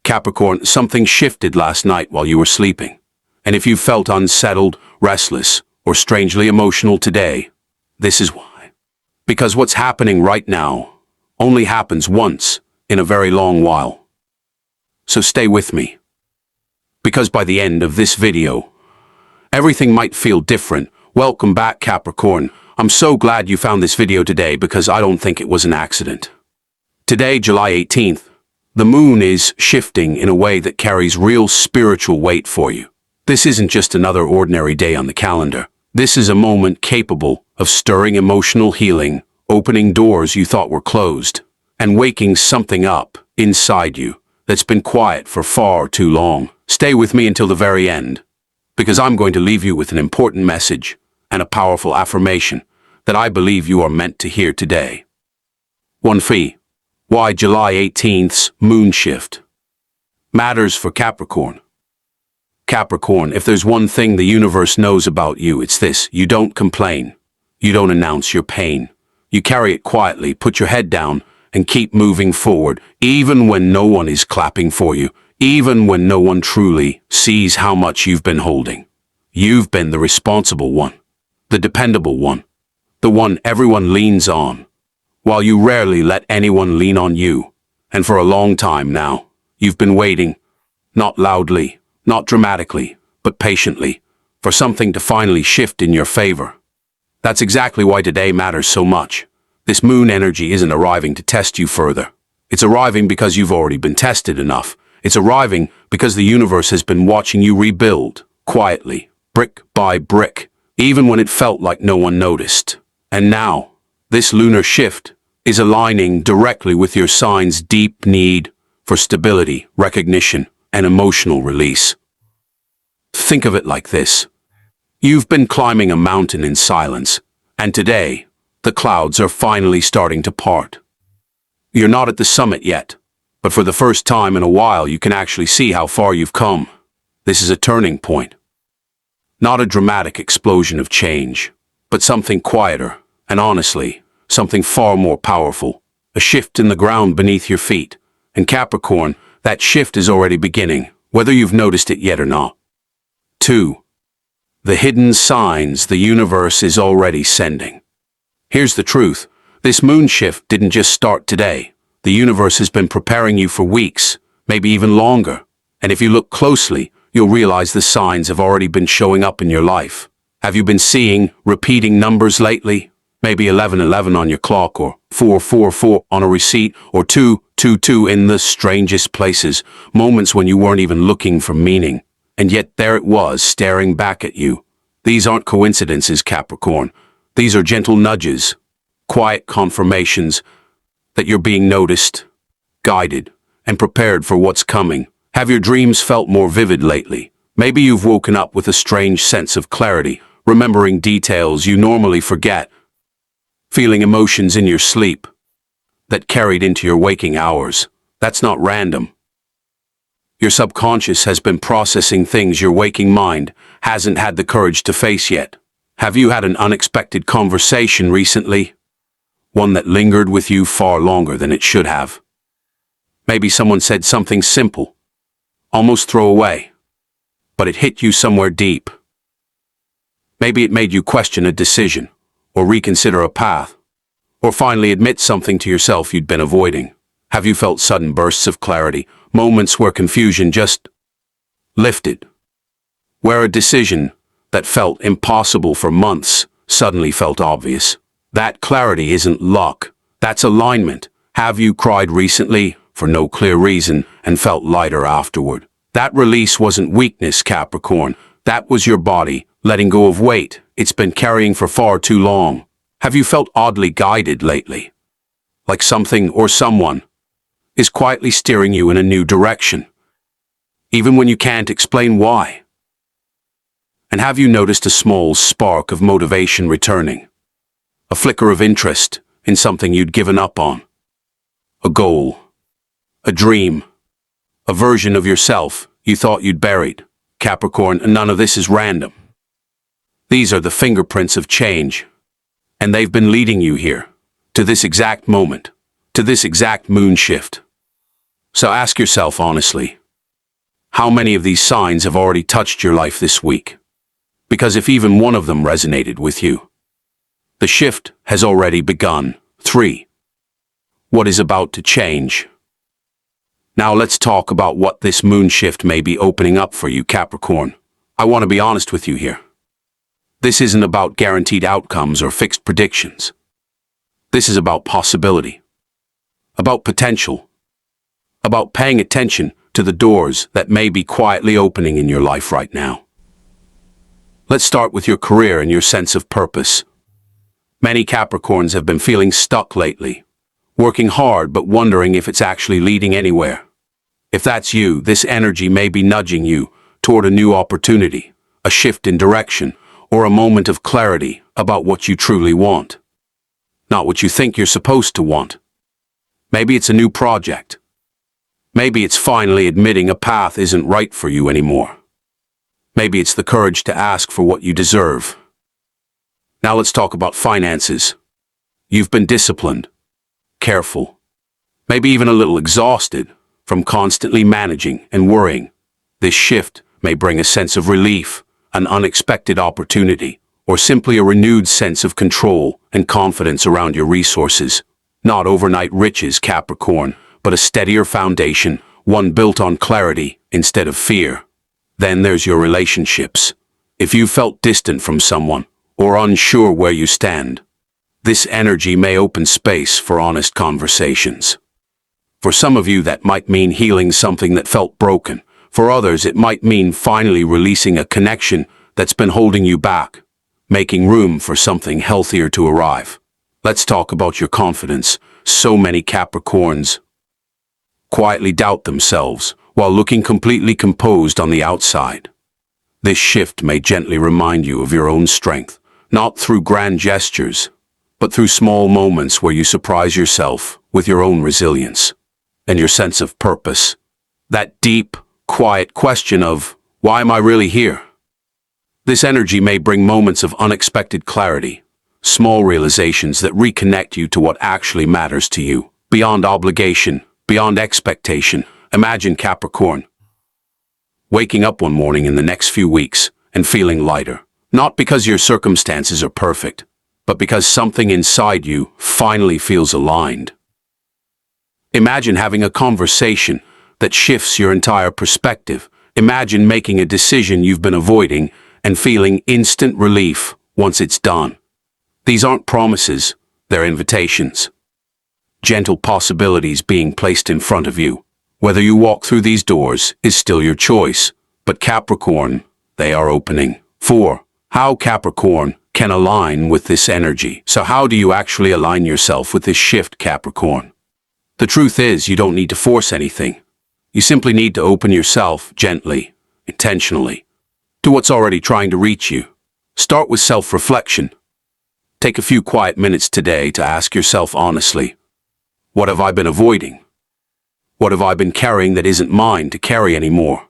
Capricorn, something shifted last night while you were sleeping. And if you felt unsettled, restless, or strangely emotional today, this is why. Because what's happening right now only happens once in a very long while. So stay with me. Because by the end of this video, everything might feel different. Welcome back, Capricorn. I'm so glad you found this video today because I don't think it was an accident. Today, July 18th, the moon is shifting in a way that carries real spiritual weight for you. This isn't just another ordinary day on the calendar. This is a moment capable of stirring emotional healing, opening doors you thought were closed, and waking something up inside you that's been quiet for far too long. Stay with me until the very end, because I'm going to leave you with an important message and a powerful affirmation that I believe you are meant to hear today. 1. Why July 18th's moon shift matters for Capricorn. Capricorn, if there's one thing the universe knows about you, it's this: you don't complain. You don't announce your pain. You carry it quietly, put your head down, and keep moving forward, even when no one is clapping for you, even when no one truly sees how much you've been holding. You've been the responsible one, the dependable one, the one everyone leans on, while you rarely let anyone lean on you. And for a long time now, you've been waiting, not loudly, not dramatically, but patiently, for something to finally shift in your favor. That's exactly why today matters so much. This moon energy isn't arriving to test you further. It's arriving because you've already been tested enough. It's arriving because the universe has been watching you rebuild, quietly, brick by brick, even when it felt like no one noticed. And now, this lunar shift is aligning directly with your sign's deep need for stability, recognition, and emotional release. Think of it like this. You've been climbing a mountain in silence, and today, the clouds are finally starting to part. You're not at the summit yet, but for the first time in a while you can actually see how far you've come. This is a turning point. Not a dramatic explosion of change, but something quieter, and honestly, something far more powerful. A shift in the ground beneath your feet. And Capricorn, that shift is already beginning, whether you've noticed it yet or not. 2. The hidden signs the universe is already sending. Here's the truth. This moon shift didn't just start today. The universe has been preparing you for weeks, maybe even longer. And if you look closely, you'll realize the signs have already been showing up in your life. Have you been seeing repeating numbers lately? Maybe 1111 on your clock, or 444 on a receipt, or 222 in the strangest places, moments when you weren't even looking for meaning. And yet there it was, staring back at you. These aren't coincidences, Capricorn. These are gentle nudges, quiet confirmations that you're being noticed, guided, and prepared for what's coming. Have your dreams felt more vivid lately? Maybe you've woken up with a strange sense of clarity, remembering details you normally forget, feeling emotions in your sleep that carried into your waking hours. That's not random. Your subconscious has been processing things your waking mind hasn't had the courage to face yet. Have you had an unexpected conversation recently? One that lingered with you far longer than it should have. Maybe someone said something simple, almost throwaway, but it hit you somewhere deep. Maybe it made you question a decision, or reconsider a path, or finally admit something to yourself you'd been avoiding. Have you felt sudden bursts of clarity, moments where confusion just lifted? Where a decision that felt impossible for months suddenly felt obvious? That clarity isn't luck, that's alignment. Have you cried recently for no clear reason and felt lighter afterward? That release wasn't weakness, Capricorn. That was your body letting go of weight it's been carrying for far too long. Have you felt oddly guided lately? Like something or someone is quietly steering you in a new direction, even when you can't explain why? And have you noticed a small spark of motivation returning? A flicker of interest in something you'd given up on? A goal, a dream, a version of yourself you thought you'd buried? Capricorn, none of this is random. These are the fingerprints of change, and they've been leading you here, to this exact moment, to this exact moon shift. So ask yourself honestly, how many of these signs have already touched your life this week? Because if even one of them resonated with you, the shift has already begun. 3. What is about to change? Now let's talk about what this moon shift may be opening up for you, Capricorn. I want to be honest with you here. This isn't about guaranteed outcomes or fixed predictions. This is about possibility, about potential, about paying attention to the doors that may be quietly opening in your life right now. Let's start with your career and your sense of purpose. Many Capricorns have been feeling stuck lately, working hard but wondering if it's actually leading anywhere. If that's you, this energy may be nudging you toward a new opportunity, a shift in direction, or a moment of clarity about what you truly want. Not what you think you're supposed to want. Maybe it's a new project. Maybe it's finally admitting a path isn't right for you anymore. Maybe it's the courage to ask for what you deserve. Now let's talk about finances. You've been disciplined, careful, maybe even a little exhausted from constantly managing and worrying. This shift may bring a sense of relief, an unexpected opportunity, or simply a renewed sense of control and confidence around your resources. Not overnight riches, Capricorn, but a steadier foundation, one built on clarity instead of fear. Then there's your relationships. If you felt distant from someone or unsure where you stand, this energy may open space for honest conversations. For some of you, that might mean healing something that felt broken. For others, it might mean finally releasing a connection that's been holding you back, making room for something healthier to arrive. Let's talk about your confidence. So many Capricorns quietly doubt themselves while looking completely composed on the outside. This shift may gently remind you of your own strength, not through grand gestures, but through small moments where you surprise yourself with your own resilience and your sense of purpose. That deep, quiet question of, why am I really here? This energy may bring moments of unexpected clarity, small realizations that reconnect you to what actually matters to you, beyond obligation, beyond expectation. Imagine, Capricorn, waking up one morning in the next few weeks and feeling lighter, not because your circumstances are perfect, but because something inside you finally feels aligned. Imagine having a conversation that shifts your entire perspective. Imagine making a decision you've been avoiding and feeling instant relief once it's done. These aren't promises, they're invitations. Gentle possibilities being placed in front of you. Whether you walk through these doors is still your choice, but Capricorn, they are opening. 4. How Capricorn can align with this energy. So how do you actually align yourself with this shift, Capricorn? The truth is, you don't need to force anything. You simply need to open yourself gently, intentionally, to what's already trying to reach you. Start with self-reflection. Take a few quiet minutes today to ask yourself honestly, what have I been avoiding? What have I been carrying that isn't mine to carry anymore?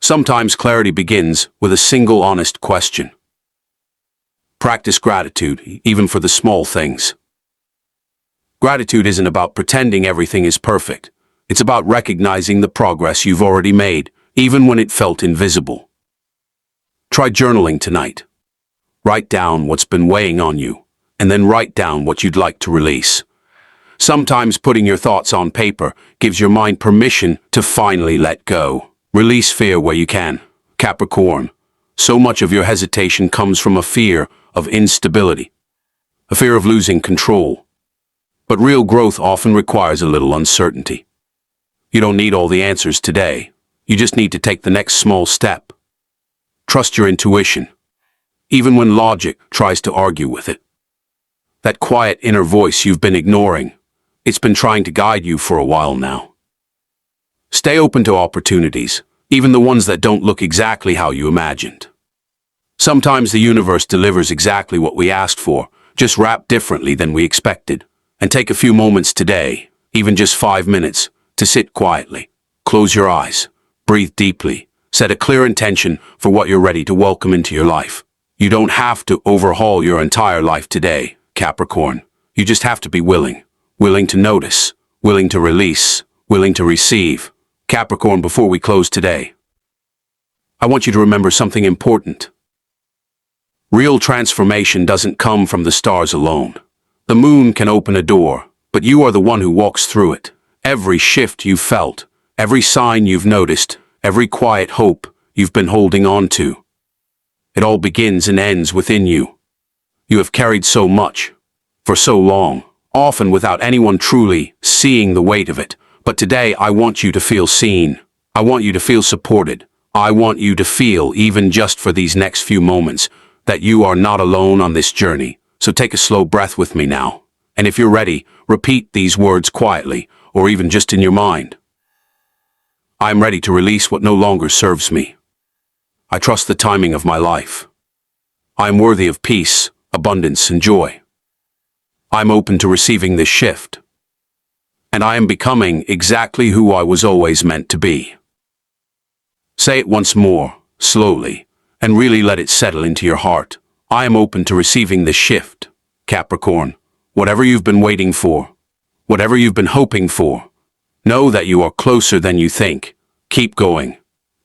Sometimes clarity begins with a single honest question. Practice gratitude, even for the small things. Gratitude isn't about pretending everything is perfect. It's about recognizing the progress you've already made, even when it felt invisible. Try journaling tonight. Write down what's been weighing on you, and then write down what you'd like to release. Sometimes putting your thoughts on paper gives your mind permission to finally let go. Release fear where you can. Capricorn, so much of your hesitation comes from a fear of instability, a fear of losing control. But real growth often requires a little uncertainty. You don't need all the answers today. You just need to take the next small step. Trust your intuition, even when logic tries to argue with it. That quiet inner voice you've been ignoring, it's been trying to guide you for a while now. Stay open to opportunities, even the ones that don't look exactly how you imagined. Sometimes the universe delivers exactly what we asked for, just wrapped differently than we expected. And take a few moments today, even just 5 minutes, to sit quietly. Close your eyes, breathe deeply, set a clear intention for what you're ready to welcome into your life. You don't have to overhaul your entire life today, Capricorn. You just have to be willing to notice, willing to release, willing to receive. Capricorn, before we close today, I want you to remember something important. Real transformation doesn't come from the stars alone. The moon can open a door, but you are the one who walks through it. Every shift you've felt, every sign you've noticed, every quiet hope you've been holding on to, it all begins and ends within you. You have carried so much, for so long, often without anyone truly seeing the weight of it. But today I want you to feel seen. I want you to feel supported. I want you to feel, even just for these next few moments, that you are not alone on this journey. So take a slow breath with me now. And if you're ready, repeat these words quietly, or even just in your mind. I am ready to release what no longer serves me. I trust the timing of my life. I am worthy of peace, abundance, and joy. I am open to receiving this shift. And I am becoming exactly who I was always meant to be. Say it once more, slowly, and really let it settle into your heart. I am open to receiving this shift. Capricorn, whatever you've been waiting for, whatever you've been hoping for, know that you are closer than you think. Keep going.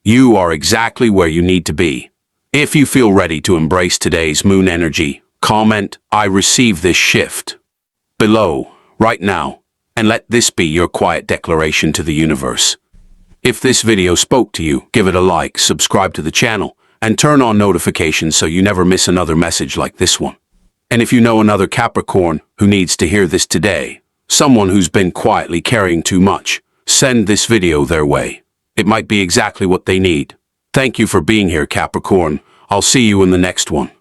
You are exactly where you need to be. If you feel ready to embrace today's moon energy, comment, "I receive this shift," below, right now, and let this be your quiet declaration to the universe. If this video spoke to you, give it a like, subscribe to the channel, and turn on notifications so you never miss another message like this one. And if you know another Capricorn who needs to hear this today, someone who's been quietly carrying too much, send this video their way. It might be exactly what they need. Thank you for being here, Capricorn. I'll see you in the next one.